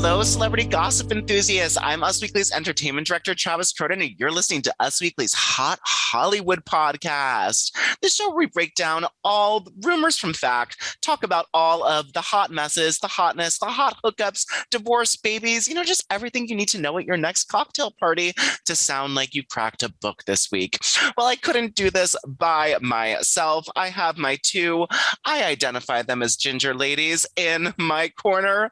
Hello, celebrity gossip enthusiasts. I'm Us Weekly's entertainment director, Travis Croden, and you're listening to Us Weekly's Hot Hollywood podcast. The show where we break down all the rumors from fact, talk about all of the hot messes, the hotness, the hot hookups, divorce, babies, just everything you need to know at your next cocktail party to sound like you cracked a book this week. Well, I couldn't do this by myself. I have my two, I identify them as ginger ladies in my corner,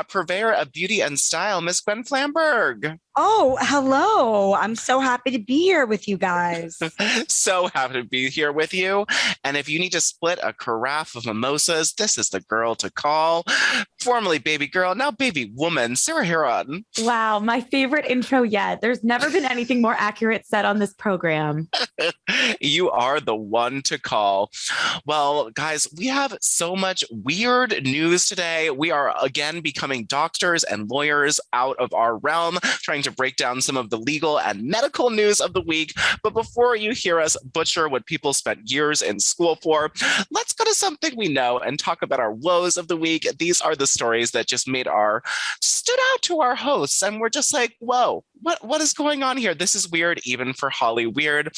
purveyor of beauty and style, Miss GWEN FLAMBERG. Oh, hello. I'm so happy to be here with you guys. So happy to be here with you. And if you need to split a carafe of mimosas, this is the girl to call. Formerly baby girl, now baby woman, Sarah Heron. Wow, my favorite intro yet. There's never been anything more accurate said on this program. You are the one to call. Well, guys, we have so much weird news today. We are again becoming doctors and lawyers out of our realm, trying to break down some of the legal and medical news of the week. But before you hear us butcher what people spent years in school for, let's go to something we know and talk about our woes of the week. These are the stories that just stood out to our hosts. And we're just like, whoa, what is going on here? This is weird, even for Holly weird.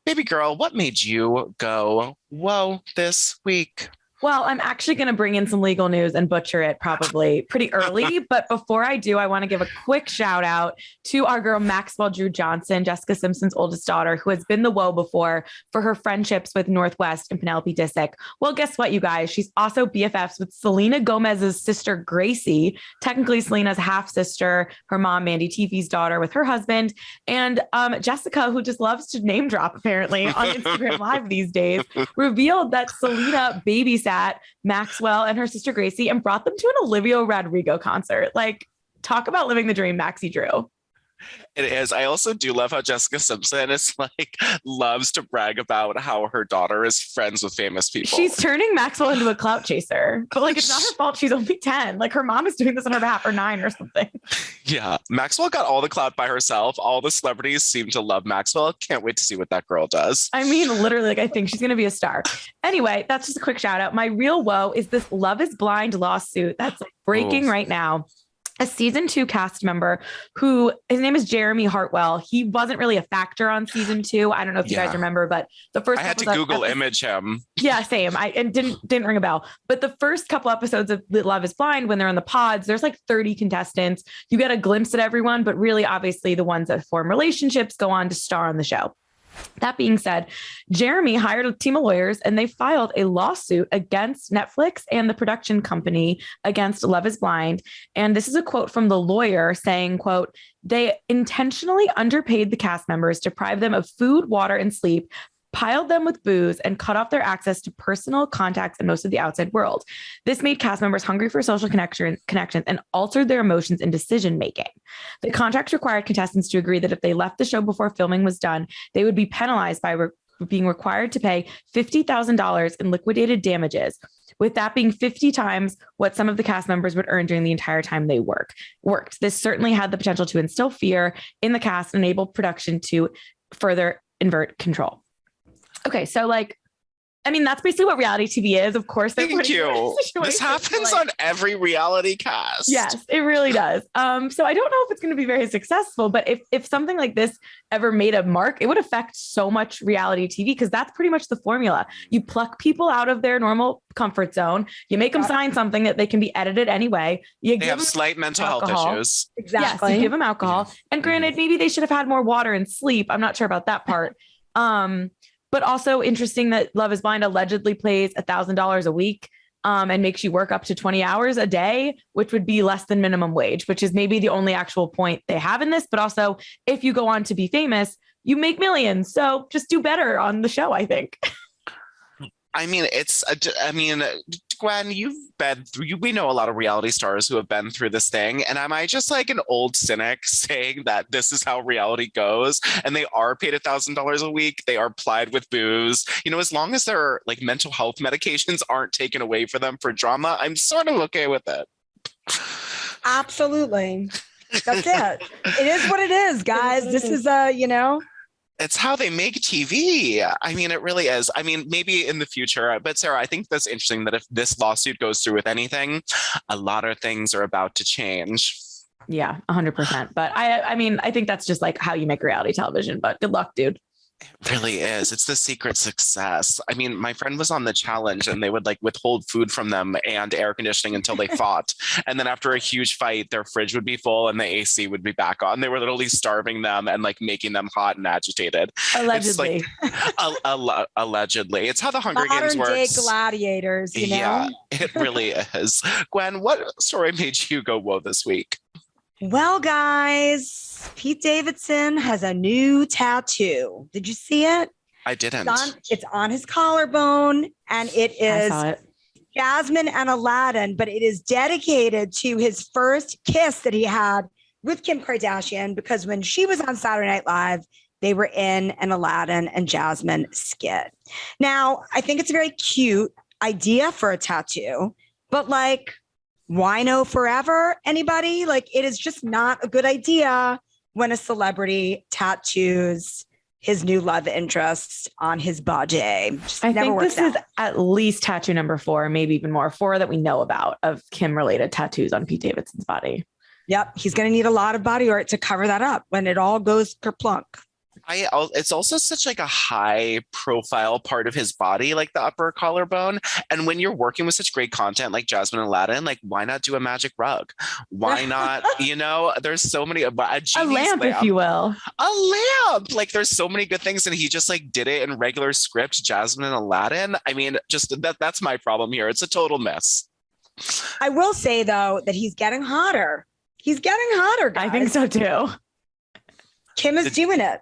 Baby girl, what made you go, whoa, this week? Well, I'm actually going to bring in some legal news and butcher it probably pretty early. But before I do, I want to give a quick shout out to our girl, Maxwell Drew Johnson, Jessica Simpson's oldest daughter, who has been the woe before for her friendships with Northwest and Penelope Disick. Well, guess what, you guys? She's also BFFs with Selena Gomez's sister, Gracie, technically Selena's half sister, her mom, Mandy Teefe's daughter with her husband, and Jessica, who just loves to name drop apparently on Instagram Live these days, revealed that Selena babysat Maxwell and her sister Gracie and brought them to an Olivia Rodrigo concert. Like, talk about living the dream, Maxie Drew. It is. I also do love how Jessica Simpson is loves to brag about how her daughter is friends with famous people. She's turning Maxwell into a clout chaser, but it's not her fault. She's only 10. Her mom is doing this on her behalf, or 9 or something. Yeah. Maxwell got all the clout by herself. All the celebrities seem to love Maxwell. Can't wait to see what that girl does. I mean, literally, I think she's going to be a star. Anyway, that's just a quick shout out. My real woe is this Love is Blind lawsuit that's breaking right now. A season 2 cast member who his name is Jeremy Hartwell. He wasn't really a factor on season 2. I don't know if you guys remember, but the first I had to Google image him. Yeah, same. And didn't ring a bell. But the first couple episodes of Love is Blind, when they're in the pods, there's 30 contestants. You get a glimpse at everyone, but really, obviously, the ones that form relationships go on to star on the show. That being said, Jeremy hired a team of lawyers and they filed a lawsuit against Netflix and the production company against Love is Blind. And this is a quote from the lawyer saying, quote, "They intentionally underpaid the cast members, deprived them of food, water, and sleep, piled them with booze, and cut off their access to personal contacts and most of the outside world. This made cast members hungry for social connections and altered their emotions and decision-making. The contract required contestants to agree that if they left the show before filming was done, they would be penalized by being required to pay $50,000 in liquidated damages, with that being 50 times what some of the cast members would earn during the entire time they worked. This certainly had the potential to instill fear in the cast and enable production to further invert control." Okay, so that's basically what reality TV is. Of course, thank you. This happens on every reality cast. Yes, it really does. So I don't know if it's going to be very successful, but if something like this ever made a mark, it would affect so much reality TV, because that's pretty much the formula. You pluck people out of their normal comfort zone. You make them sign something that they can be edited anyway. They have slight mental health issues. Exactly. Yes, you give them alcohol. And granted, maybe they should have had more water and sleep. I'm not sure about that part. But also interesting that Love is Blind allegedly pays $1,000 a week and makes you work up to 20 hours a day, which would be less than minimum wage, which is maybe the only actual point they have in this. But also, if you go on to be famous, you make millions. So just do better on the show, I think. GWEN, we know a lot of reality stars who have been through this thing. And am I just an old cynic saying that this is how reality goes? And they are paid $1,000 a week. They are plied with booze. As long as their mental health medications aren't taken away for them for drama, I'm sort of okay with it. Absolutely. That's it. It is what it is, guys. This is It's how they make TV. It really is. Maybe in the future, but Sarah, I think that's interesting that if this lawsuit goes through with anything, a lot of things are about to change. Yeah, 100%. But I mean, I think that's just like how you make reality television, but good luck, dude. It really is. It's the secret success. I mean, my friend was on the challenge and they would like withhold food from them and air conditioning until they fought. And then after a huge fight, their fridge would be full and the AC would be back on. They were literally starving them and like making them hot and agitated. Allegedly. Allegedly. It's how the Hunger Games Modern day works. gladiators, you know? Yeah, it really is. Gwen, what story made you go whoa this week? Well, guys, Pete Davidson has a new tattoo. Did you see it? I didn't. It's on his collarbone, and it is Jasmine and Aladdin, but it is dedicated to his first kiss that he had with Kim Kardashian, because when she was on Saturday Night Live, they were in an Aladdin and Jasmine skit. Now, I think it's a very cute idea for a tattoo, but like, wino forever? Anybody? Like, it is just not a good idea when a celebrity tattoos his new love interest on his body. I think this is at least tattoo number 4, maybe even more, 4 that we know about of Kim related tattoos on Pete Davidson's body. Yep. He's going to need a lot of body art to cover that up when it all goes kerplunk. It's also such like a high profile part of his body, like the upper collarbone. And when you're working with such great content like Jasmine and Aladdin, like why not do a magic rug? Why not? You know, there's so many, a lamp, if you will. A lamp. Like there's so many good things. And he just like did it in regular script, Jasmine and Aladdin. I mean, just that's my problem here. It's a total mess. I will say though, that he's getting hotter. He's getting hotter, guys. I think so too. Kim is doing it.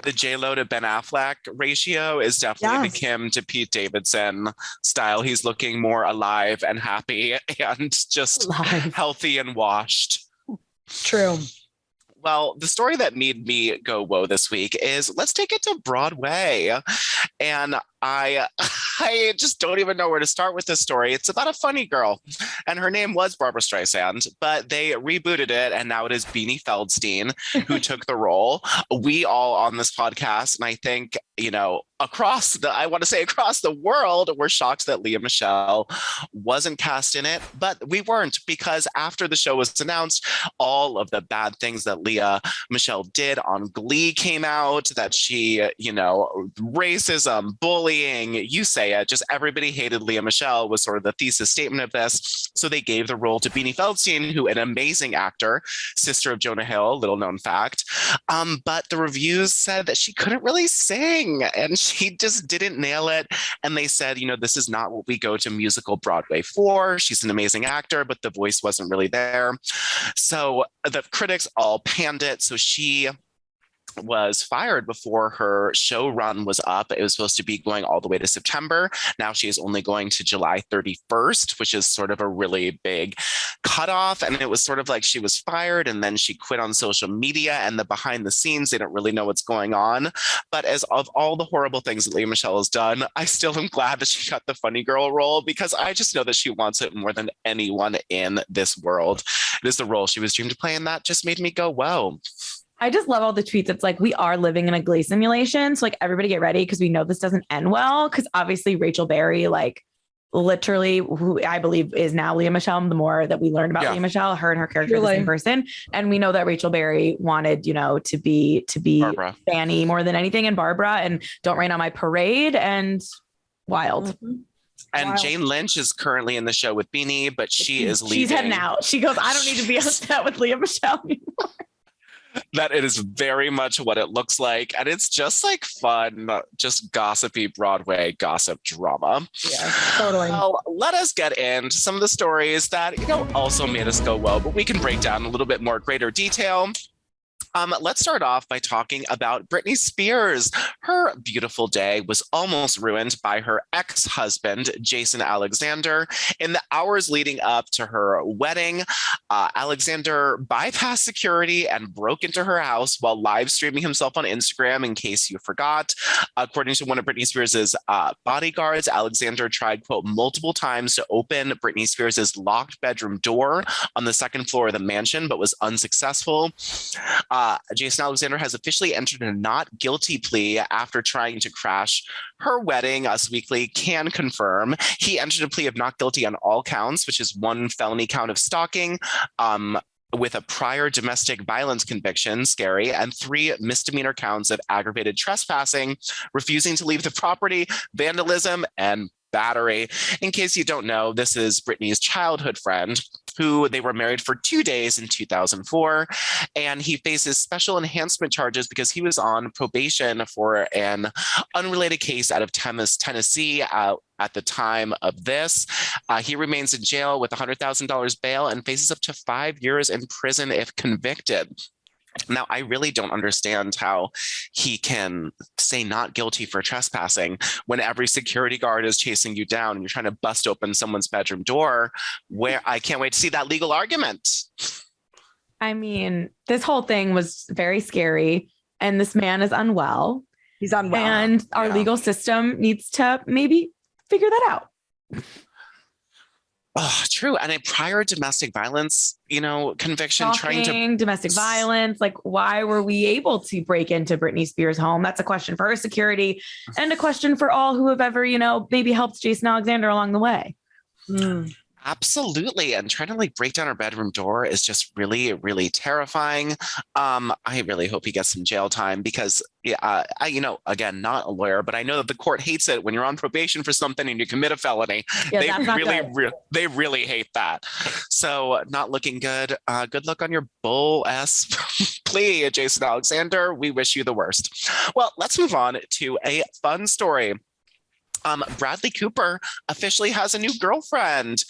The J-Lo to Ben Affleck ratio is definitely the Kim to Pete Davidson style. He's looking more alive and happy and just healthy and washed. True. Well, the story that made me go whoa this week is let's take it to Broadway. And I just don't even know where to start with this story. It's about a funny girl, and her name was Barbara Streisand, but they rebooted it, and now it is Beanie Feldstein who took the role. We all on this podcast, and I think, you know, across the world, we're shocked that Lea Michele wasn't cast in it, but we weren't, because after the show was announced, all of the bad things that Lea Michele did on Glee came out, that she, you know, racism, bullying, you say it, just everybody hated Lea Michele was sort of the thesis statement of this. So they gave the role to Beanie Feldstein, who an amazing actor, sister of Jonah Hill, little known fact. But the reviews said that she couldn't really sing and she just didn't nail it. And they said, you know, this is not what we go to musical Broadway for. She's an amazing actor, but the voice wasn't really there. So the critics all panned it. So she was fired before her show run was up. It was supposed to be going all the way to September. Now she is only going to July 31st, which is sort of a really big cutoff. And it was sort of like she was fired and then she quit on social media, and the behind the scenes, they don't really know what's going on. But as of all the horrible things that Lea Michele has done, I still am glad that she got the funny girl role, because I just know that she wants it more than anyone in this world. It is the role she was dreamed to play, and that just made me go, whoa. I just love all the tweets. It's like, we are living in a Glee simulation. So like, everybody get ready, because we know this doesn't end well. Because obviously Rachel Berry, like literally, who I believe is now Lea Michele, the more that we learned about Lea Michele, her and her character are the same person. And we know that Rachel Berry wanted, you know, to be Barbara. Fanny more than anything, and Barbara, and Don't Rain on My Parade, and Wild. Mm-hmm. And Jane Lynch is currently in the show with Beanie, but she's leaving. She's heading out. She goes, I don't need to be upset with Lea Michele anymore. That it is very much what it looks like. And it's just like fun, just gossipy Broadway gossip drama. Yeah, totally. Well, let us get into some of the stories that, you know, also made us go, well, but we can break down a little bit more greater detail. Let's start off by talking about Britney Spears. Her beautiful day was almost ruined by her ex-husband, Jason Alexander. In the hours leading up to her wedding, Alexander bypassed security and broke into her house while live streaming himself on Instagram, in case you forgot. According to one of Britney Spears' bodyguards, Alexander tried, quote, multiple times to open Britney Spears' locked bedroom door on the second floor of the mansion, but was unsuccessful. Jason Alexander has officially entered a not guilty plea after trying to crash her wedding. Us Weekly can confirm. He entered a plea of not guilty on all counts, which is one felony count of stalking, with a prior domestic violence conviction, scary, and 3 misdemeanor counts of aggravated trespassing, refusing to leave the property, vandalism, and battery. In case you don't know, this is Britney's childhood friend, who they were married for 2 days in 2004. And he faces special enhancement charges because he was on probation for an unrelated case out of Tennessee at the time of this. He remains in jail with $100,000 bail and faces up to 5 years in prison if convicted. Now, I really don't understand how he can say not guilty for trespassing when every security guard is chasing you down and you're trying to bust open someone's bedroom door. Where I can't wait to see that legal argument. I mean, this whole thing was very scary, and this man is unwell. He's unwell. And our legal system needs to maybe figure that out. Oh, true. And a prior domestic violence, conviction, domestic violence. Like, why were we able to break into Britney Spears' home? That's a question for her security, and a question for all who have ever, maybe helped Jason Alexander along the way. Absolutely. And trying to break down her bedroom door is just really, really terrifying. I really hope he gets some jail time because again, not a lawyer, but I know that the court hates it when you're on probation for something and you commit a felony. Yeah, they really hate that. So not looking good. Good luck on your bull ass plea, Jason Alexander. We wish you the worst. Well, let's move on to a fun story. Bradley Cooper officially has a new girlfriend.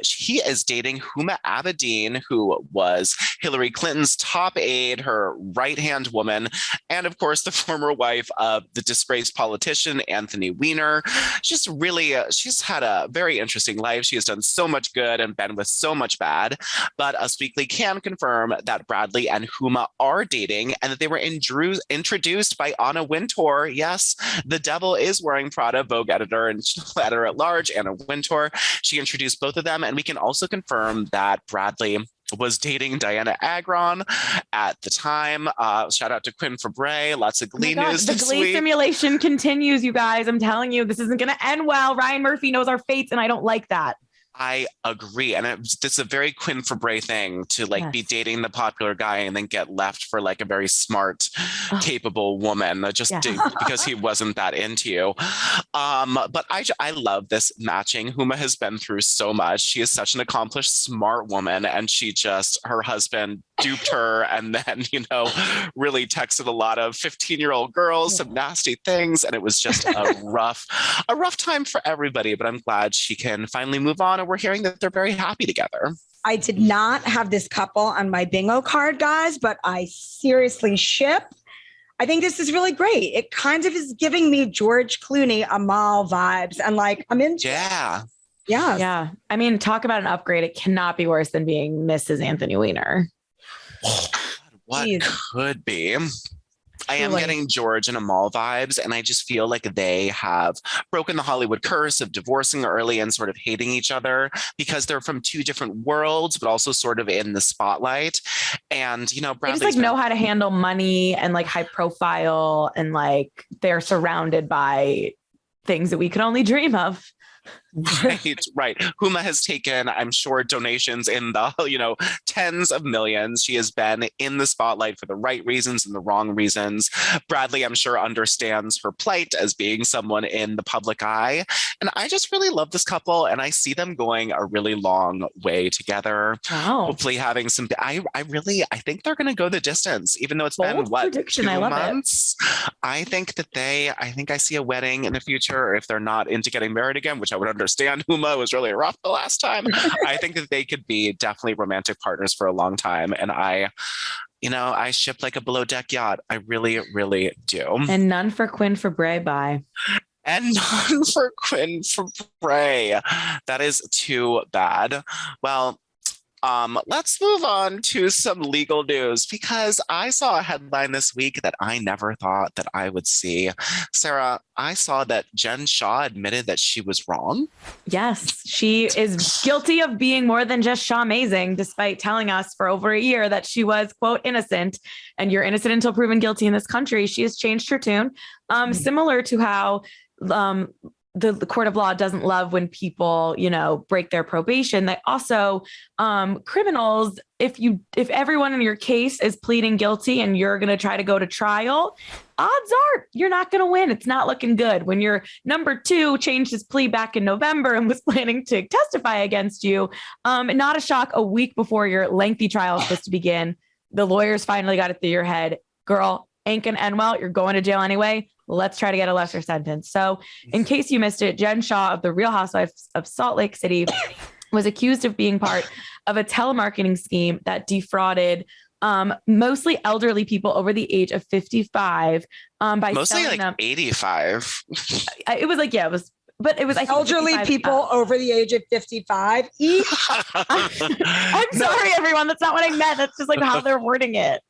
He is dating Huma Abedin, who was Hillary Clinton's top aide, her right-hand woman, and of course, the former wife of the disgraced politician Anthony Weiner. She's had a very interesting life. She has done so much good and been with so much bad. But Us Weekly can confirm that Bradley and Huma are dating and that they were introduced by Anna Wintour. Yes, the devil is wearing Prada. Vogue editor and editor at large, Anna Wintour. She introduced both of them. And we can also confirm that Bradley was dating Diana Agron at the time. Shout out to Quinn Fabray. Lots of Glee news the Glee simulation continues, you guys. I'm telling you, this isn't going to end well. Ryan Murphy knows our fates, and I don't like that. I agree. And it's a very Quinn Fabray thing to be dating the popular guy and then get left for a very smart, capable woman because he wasn't that into you. But I love this matching. Huma has been through so much. She is such an accomplished, smart woman. And her husband duped her and then, really texted a lot of 15-year-old girls, some nasty things. And it was just a rough time for everybody. But I'm glad she can finally move on. And we're hearing that they're very happy together. I did not have this couple on my bingo card, guys, but I seriously ship. I think this is really great. It kind of is giving me George Clooney, Amal vibes. And I'm into it. Yeah. Yeah. I mean, talk about an upgrade. It cannot be worse than being Mrs. Anthony Weiner. Oh, what could be? I am getting George and Amal vibes, and I just feel like they have broken the Hollywood curse of divorcing early and sort of hating each other because they're from two different worlds, but also sort of in the spotlight. And, Bradley's they just know how to handle money and high profile, and they're surrounded by things that we could only dream of. Right. Huma has taken, I'm sure, donations in the, tens of millions. She has been in the spotlight for the right reasons and the wrong reasons. Bradley, I'm sure, understands her plight as being someone in the public eye. And I just really love this couple. And I see them going a really long way together. Wow. Hopefully having some, I think they're going to go the distance, even though it's been, prediction. 2 months. I think I see a wedding in the future if they're not into getting married again, which I would understand. Huma was really rough the last time. I think that they could be definitely romantic partners for a long time. And I ship like a below deck yacht. I really, really do. And none for Quinn Fabray, bye. And none for Quinn Fabray. That is too bad. Well, let's move on to some legal news because I saw a headline this week that I never thought that I would see. Sarah, I saw that Jen Shah admitted that she was wrong. Yes, she is guilty of being more than just Shah amazing, despite telling us for over a year that she was, quote, innocent. And you're innocent until proven guilty in this country. She has changed her tune, similar to how the court of law doesn't love when people, break their probation. They also, criminals, if everyone in your case is pleading guilty and you're going to try to go to trial, odds are you're not going to win. It's not looking good. When your number 2 changed his plea back in November and was planning to testify against you, not a shock, a week before your lengthy trial is supposed to begin, the lawyers finally got it through your head. Girl, ain't gonna end well. You're going to jail anyway. Let's try to get a lesser sentence. So in case you missed it, Jen Shah of the Real Housewives of Salt Lake City was accused of being part of a telemarketing scheme that defrauded mostly elderly people over the age of 55 by mostly selling like them. 85. It was like, yeah, it was, but it was I think, elderly 55, people over the age of 55. I'm sorry, everyone. That's not what I meant. That's just like how they're wording it.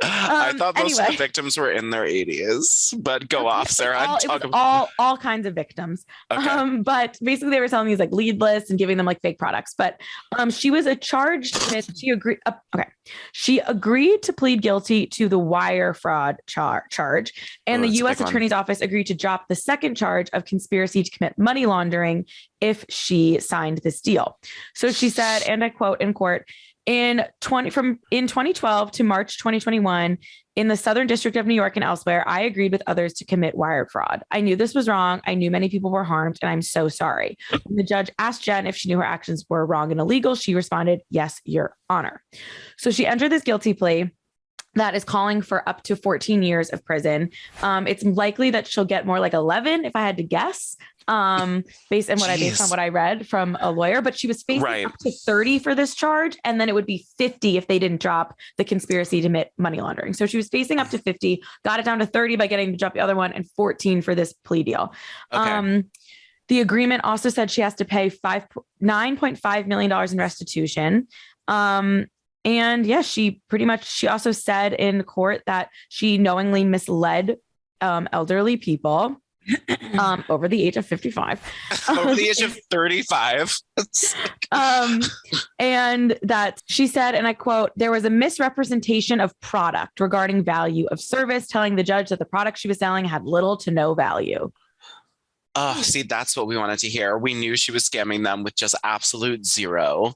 I thought most of the victims were in their 80s, but go off, Sarah. It was all kinds of victims. Okay. But basically they were selling these like lead lists and giving them like fake products. But she was charged with, she agreed to plead guilty to the wire fraud charge. And the U.S. Attorney's Office agreed to drop the second charge of conspiracy to commit money laundering if she signed this deal. So she said, and I quote in court, in 2012 to March 2021, in the Southern District of New York and elsewhere, I agreed with others to commit wire fraud. I knew this was wrong. I knew many people were harmed, and I'm so sorry. When the judge asked Jen if she knew her actions were wrong and illegal, she responded, "Yes, Your Honor." So she entered this guilty plea that is calling for up to 14 years of prison. It's likely that she'll get more like 11, if I had to guess, based on what I read from a lawyer. But she was facing up to 30 for this charge, and then it would be 50 if they didn't drop the conspiracy to commit money laundering. So she was facing up to 50, got it down to 30 by getting to drop the other one, and 14 for this plea deal. Okay. The agreement also said she has to pay $9.5 million in restitution. And yeah, she also said in court that she knowingly misled elderly people over the age of 55. Over the age of 35. And that she said, and I quote, "There was a misrepresentation of product regarding value of service, telling the judge that the product she was selling had little to no value." Oh, see, that's what we wanted to hear. We knew she was scamming them with just absolute zero.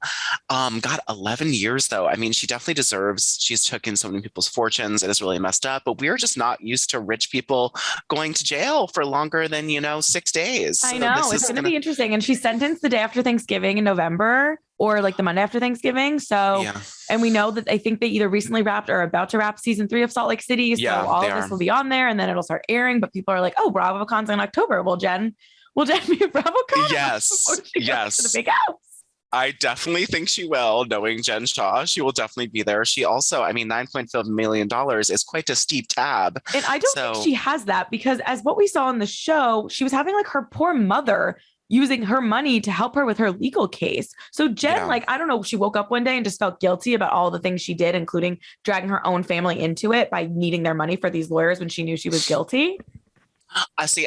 Got 11 years, though. I mean, she definitely deserves, she's taken so many people's fortunes. It is really messed up, but we're just not used to rich people going to jail for longer than, 6 days. I know. It's going to be interesting. And she's sentenced the day after Thanksgiving in November, or like the Monday after Thanksgiving. So, and we know that I think they either recently wrapped or about to wrap season 3 of Salt Lake City. So all of this will be on there, and then it'll start airing. But people are like, "Oh, BravoCon's in October." Will Jen be at BravoCon? Yes. Yes. To the big house. I definitely think she will. Knowing Jen Shah, she will definitely be there. She also, $9.5 million is quite a steep tab. And I don't think she has that, because as what we saw on the show, she was having like her poor mother using her money to help her with her legal case. So Jen, I don't know, she woke up one day and just felt guilty about all the things she did, including dragging her own family into it by needing their money for these lawyers when she knew she was guilty.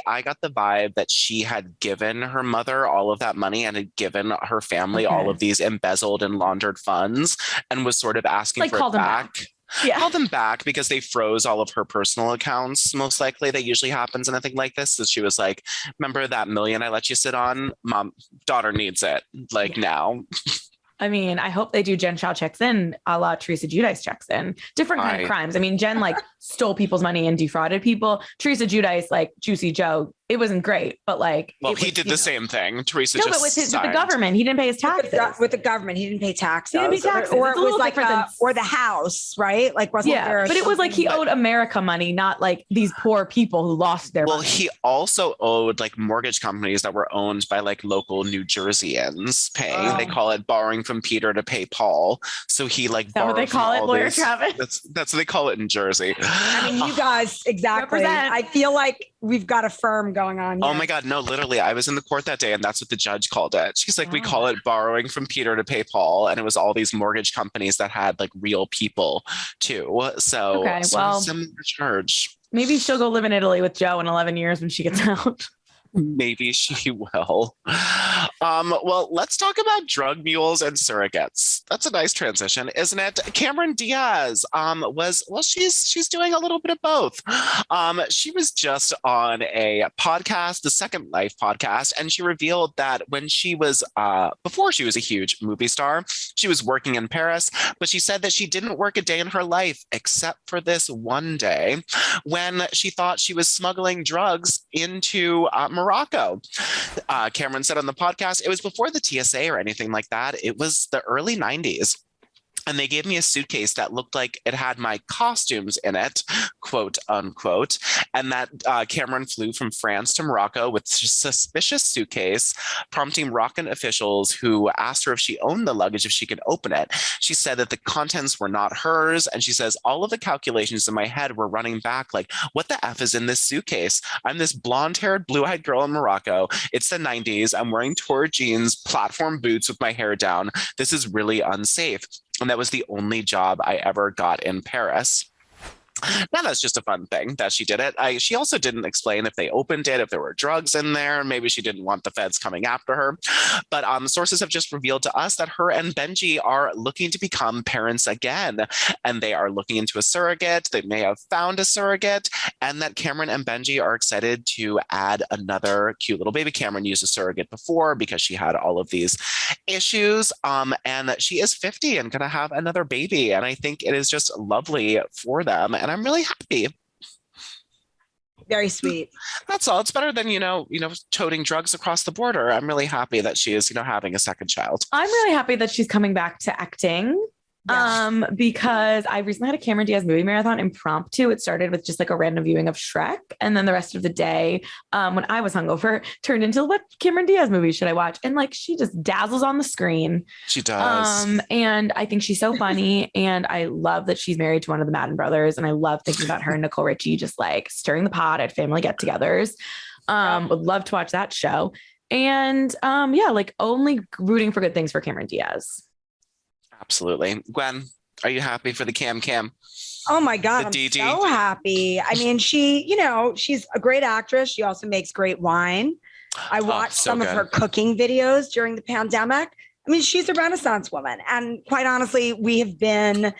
I got the vibe that she had given her mother all of that money and had given her family all of these embezzled and laundered funds, and was sort of asking for it back. Call them back because they froze all of her personal accounts. Most likely that usually happens in a thing like this. So she was like, "Remember that million I let you sit on? Mom, daughter needs it now." I mean, I hope they do Jen Shah checks in a la Teresa Giudice checks in. Different kind of crimes. I mean, Jen stole people's money and defrauded people. Teresa Giudice, Juicy Joe, it wasn't great, but he did the same thing. Teresa but with the government, he didn't pay his taxes. With the government, he didn't pay taxes. He didn't pay taxes. Or it was or the house, right? Wasn't there? But it was he owed America money, not these poor people who lost their money. Well, he also owed mortgage companies that were owned by local New Jerseyans paying. Oh. They call it borrowing from Peter to pay Paul. So he Is that what they call it, Lawyer Travis? That's what they call it in Jersey. I mean, you guys, exactly. Represent. I feel like we've got a firm going on here. Oh my God, no, literally. I was in the court that day, and that's what the judge called it. She's like, we call it borrowing from Peter to pay Paul. And it was all these mortgage companies that had real people too. So, similar charge. Maybe she'll go live in Italy with Joe in 11 years when she gets out. Maybe she will. Well, let's talk about drug mules and surrogates. That's a nice transition, isn't it? Cameron Diaz she's doing a little bit of both. She was just on a podcast, the Second Life podcast, and she revealed that when she was before she was a huge movie star, she was working in Paris, but she said that she didn't work a day in her life except for this one day when she thought she was smuggling drugs into Morocco. Cameron said on the podcast, it was before the TSA or anything like that. It was the early 90s. And they gave me a suitcase that looked like it had my costumes in it, quote unquote. And that Cameron flew from France to Morocco with a suspicious suitcase, prompting Moroccan officials who asked her if she owned the luggage, if she could open it. She said that the contents were not hers. And she says, all of the calculations in my head were running back like, what the F is in this suitcase? I'm this blonde-haired, blue-eyed girl in Morocco. It's the 90s. I'm wearing tore jeans, platform boots with my hair down. This is really unsafe. And that was the only job I ever got in Paris. Now that's just a fun thing that she did it. She also didn't explain if they opened it, if there were drugs in there. Maybe she didn't want the feds coming after her. But sources have just revealed to us that her and Benji are looking to become parents again. And they are looking into a surrogate. They may have found a surrogate. And that Cameron and Benji are excited to add another cute little baby. Cameron used a surrogate before because she had all of these issues. And she is 50 and going to have another baby. And I think it is just lovely for them. And I'm really happy. Very sweet. That's all. It's better than, toting drugs across the border. I'm really happy that she is, having a second child. I'm really happy that she's coming back to acting. Yes. Because I recently had a Cameron Diaz movie marathon impromptu. It started with just like a random viewing of Shrek. And then the rest of the day, when I was hungover, turned into what Cameron Diaz movie should I watch? And like, she just dazzles on the screen. She does. And I think she's so funny. And I love that she's married to one of the Madden brothers. And I love thinking about her and Nicole Richie, just like stirring the pot at family get-togethers. Would love to watch that show. And like only rooting for good things for Cameron Diaz. Absolutely. Gwen, are you happy for the Cam? Oh my God, I'm so happy. I mean, she's a great actress. She also makes great wine. I watched some of her cooking videos during the pandemic. I mean, she's a Renaissance woman. And quite honestly, we have been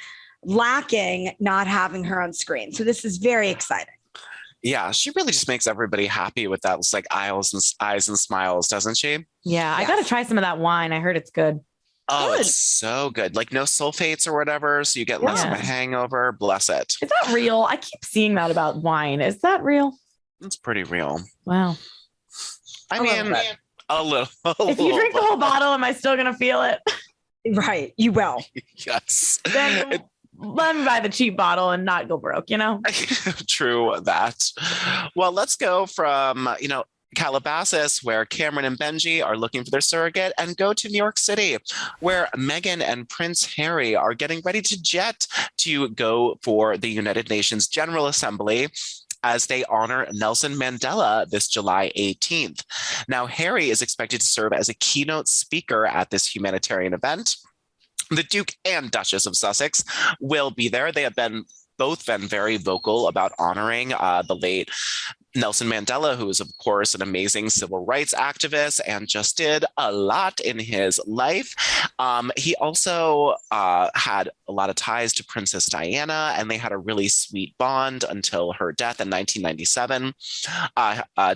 lacking not having her on screen. So this is very exciting. Yeah, she really just makes everybody happy with that. It's like eyes and smiles, doesn't she? Yeah, I got to try some of that wine. I heard it's good. Oh, it's so good. Like no sulfates or whatever. So you get less of a hangover. Bless it. Is that real? I keep seeing that about wine. Is that real? It's pretty real. Wow. I mean, a little. If you drink the whole bottle, am I still going to feel it? Right. You will. Yes. Then let me buy the cheap bottle and not go broke, True that. Well, let's go from, Calabasas, where Cameron and Benji are looking for their surrogate, and go to New York City, where Meghan and Prince Harry are getting ready to jet to go for the United Nations General Assembly as they honor Nelson Mandela this July 18th. Now, Harry is expected to serve as a keynote speaker at this humanitarian event. The Duke and Duchess of Sussex will be there. They have both been very vocal about honoring the late Nelson Mandela, who is, of course, an amazing civil rights activist and just did a lot in his life. He also had a lot of ties to Princess Diana, and they had a really sweet bond until her death in 1997.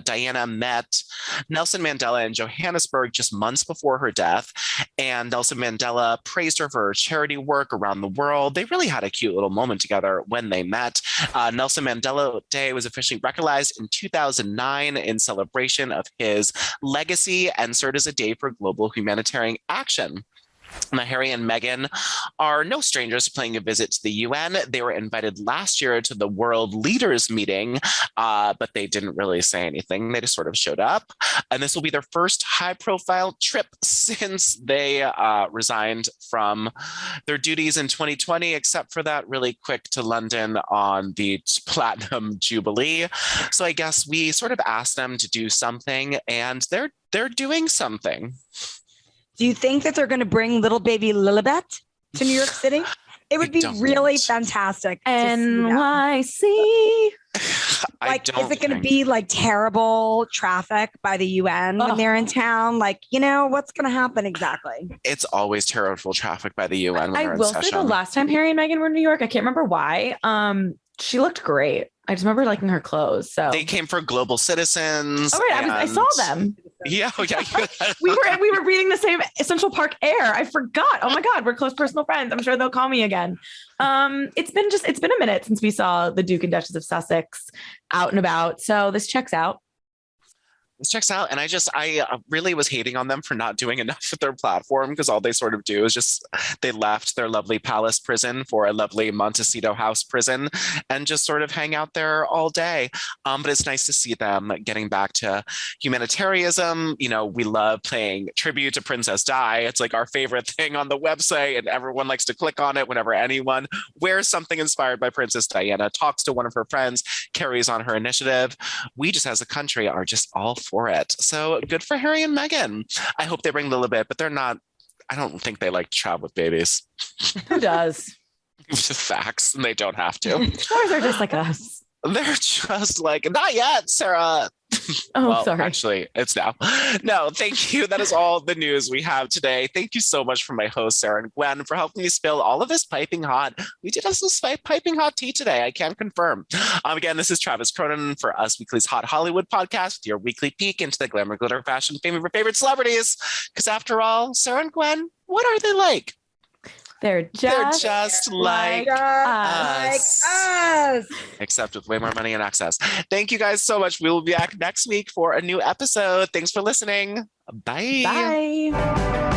Diana met Nelson Mandela in Johannesburg just months before her death, and Nelson Mandela praised her for her charity work around the world. They really had a cute little moment together when they met. Nelson Mandela Day was officially recognized in 2009 in celebration of his legacy and served as a day for global humanitarian action. Now, Harry and Meghan are no strangers to paying a visit to the UN. They were invited last year to the World Leaders Meeting, but they didn't really say anything. They just sort of showed up. And this will be their first high-profile trip since they resigned from their duties in 2020, except for that really quick to London on the Platinum Jubilee. So I guess we sort of asked them to do something, and they're doing something. Do you think that they're going to bring little baby Lilibet to New York City? It would be really fantastic. NYC. Like, is it going to be like terrible traffic by the UN when they're in town? Like, what's going to happen exactly? It's always terrible traffic by the UN when they're in session. I will say the last time Harry and Meghan were in New York, I can't remember why. She looked great. I just remember liking her clothes. So they came for Global Citizens. Oh, right. I saw them. Yeah. we were reading the same Central Park Air. I forgot. Oh my God, we're close personal friends. I'm sure they'll call me again. It's been a minute since we saw the Duke and Duchess of Sussex out and about. So this checks out. And I really was hating on them for not doing enough with their platform, because all they sort of do is they left their lovely palace prison for a lovely Montecito house prison and just sort of hang out there all day. But it's nice to see them getting back to humanitarianism. We love playing tribute to Princess Di. It's like our favorite thing on the website, and everyone likes to click on it whenever anyone wears something inspired by Princess Diana, talks to one of her friends, carries on her initiative. We just as a country are just all for it. So good for Harry and Meghan. I hope they bring Lilibet, but I don't think they like to travel with babies. Who does? Facts, and they don't have to. Or they're just like us. They're just like, not yet, Sarah. Oh, well, sorry. Actually, it's now. No, thank you. That is all the news we have today. Thank you so much for my hosts, Sarah and Gwen, for helping me spill all of this piping hot. We did have some piping hot tea today. I can confirm. Again, this is Travis Cronin for Us Weekly's Hot Hollywood podcast, with your weekly peek into the glamour, glitter, fashion, fame of your favorite celebrities. Because after all, Sarah and Gwen, what are they like? They're just like us. Except with way more money and access. Thank you guys so much. We will be back next week for a new episode. Thanks for listening. Bye. Bye.